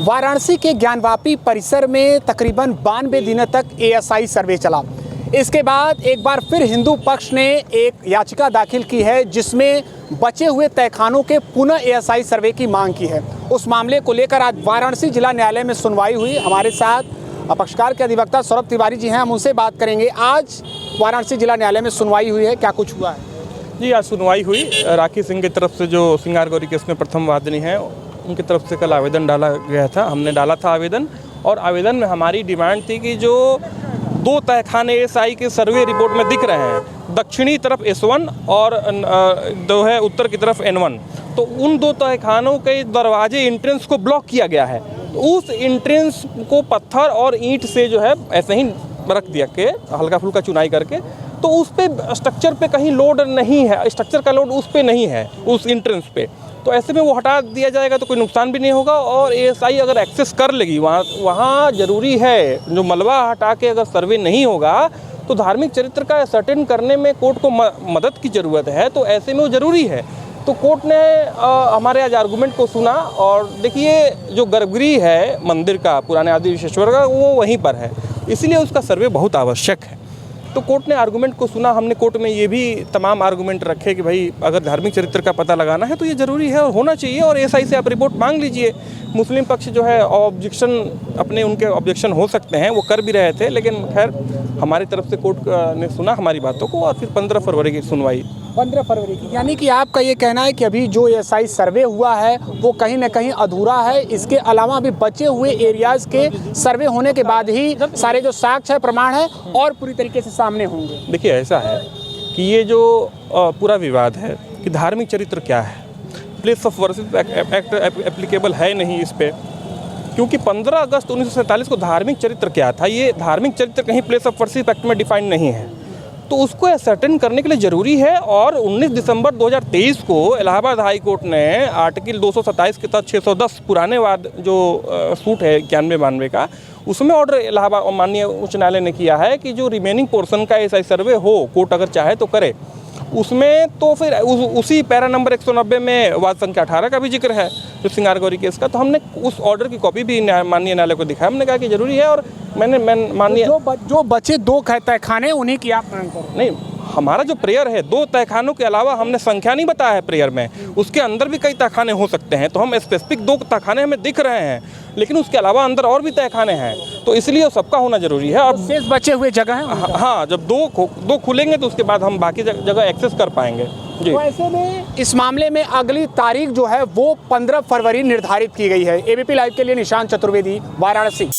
वाराणसी के ज्ञानवापी परिसर में तकरीबन 92 दिनों तक एएसआई सर्वे चला। इसके बाद एक बार फिर हिंदू पक्ष ने एक याचिका दाखिल की है जिसमें बचे हुए तहखानों के पुनः एएसआई सर्वे की मांग की है। उस मामले को लेकर आज वाराणसी जिला न्यायालय में सुनवाई हुई। हमारे साथ पक्षकार के अधिवक्ता सौरभ तिवारी जी हैं, हम उनसे बात करेंगे। आज वाराणसी जिला न्यायालय में सुनवाई हुई है, क्या कुछ हुआ है? जी, आज सुनवाई हुई। राखी सिंह की तरफ से जो सिंगार गौरी केस में प्रथम वादनी है, उनकी तरफ से कल आवेदन डाला गया था। हमने डाला था आवेदन, और आवेदन में हमारी डिमांड थी कि जो 2 तहखाने एएसआई के सर्वे रिपोर्ट में दिख रहे हैं, दक्षिणी तरफ S1 और जो है उत्तर की तरफ N1, तो उन 2 तहखानों के दरवाजे इंट्रेंस को ब्लॉक किया गया है। उस इंट्रेंस को पत्थर और ईंट से जो है ऐसे ही रख दिया के हल्का फुल्का चुनाई करके, तो उस पे स्ट्रक्चर पे कहीं लोड नहीं है, स्ट्रक्चर का लोड उस पे नहीं है, उस इंट्रेंस पे। तो ऐसे में वो हटा दिया जाएगा तो कोई नुकसान भी नहीं होगा, और एएसआई अगर एक्सेस कर लेगी वहाँ ज़रूरी है जो मलबा हटा के अगर सर्वे नहीं होगा तो धार्मिक चरित्र का सर्टेन करने में कोर्ट को मदद की ज़रूरत है। तो ऐसे में वो ज़रूरी है। तो कोर्ट ने हमारे आज आर्गूमेंट को सुना, और देखिए जो गर्भगृह है मंदिर का, पुराने आदि विश्वेश्वर का, वो वहीं पर है, इसीलिए उसका सर्वे बहुत आवश्यक है। तो कोर्ट ने आर्गूमेंट को सुना। हमने कोर्ट में ये भी तमाम आर्गूमेंट रखे कि भाई अगर धार्मिक चरित्र का पता लगाना है तो ये ज़रूरी है और होना चाहिए, और एएसआई से आप रिपोर्ट मांग लीजिए। मुस्लिम पक्ष जो है ऑब्जेक्शन, उनके ऑब्जेक्शन हो सकते हैं, वो कर भी रहे थे, लेकिन खैर हमारी तरफ से कोर्ट ने सुना हमारी बातों को, और फिर 15 फरवरी की सुनवाई। 15 फरवरी की, यानी कि आपका ये कहना है कि अभी जो एएसआई सर्वे हुआ है वो कहीं ना कहीं अधूरा है। इसके अलावा अभी बचे हुए एरियाज़ के सर्वे होने के बाद ही सारे जो साक्ष्य है, प्रमाण है, और पूरी तरीके से सामने होंगे। देखिए, ऐसा है कि ये जो पूरा विवाद है कि धार्मिक चरित्र क्या है, place of worship act applicable है नहीं इस पर, क्योंकि 15 अगस्त 1947 को धार्मिक चरित्र क्या था, ये धार्मिक चरित्र कहीं प्लेस ऑफ वर्शिप एक्ट में डिफाइंड नहीं है। तो उसको असर्टेन करने के लिए ज़रूरी है। और 19 दिसंबर 2023 को इलाहाबाद हाई कोर्ट ने आर्टिकल 227 के तहत 610 पुराने वाद जो सूट है 91-92 का, उसमें ऑर्डर इलाहाबाद माननीय उच्च न्यायालय ने किया है कि जो रिमेनिंग पोर्शन का एएसआई सर्वे हो, कोर्ट अगर चाहे तो करे उसमें। तो फिर उसी पैरा नंबर 190 में वाद संख्या 18 का भी जिक्र है जो सिंगार गौरी केस का। तो हमने उस ऑर्डर की कॉपी भी माननीय न्यायालय को दिखाया। हमने कहा कि जरूरी है, और मैंने माननीय जो बचे 2 तहखाने उन्हीं की आप मांग करें। नहीं, हमारा जो प्रेयर है 2 तहखानों के अलावा हमने संख्या नहीं बताया है प्रेयर में, उसके अंदर भी कई तहखाने हो सकते हैं। तो हम स्पेसिफिक 2 तहखाने हमें दिख रहे हैं, लेकिन उसके अलावा अंदर और भी तहखाने हैं, तो इसलिए सबका होना जरूरी है। और शेष बचे हुए जगह है। हाँ, जब 2 खुलेंगे तो उसके बाद हम बाकी जगह एक्सेस कर पाएंगे जी। तो ऐसे में इस मामले में अगली तारीख जो है वो 15 फरवरी निर्धारित की गई है। एबीपी लाइव के लिए निशांत चतुर्वेदी, वाराणसी।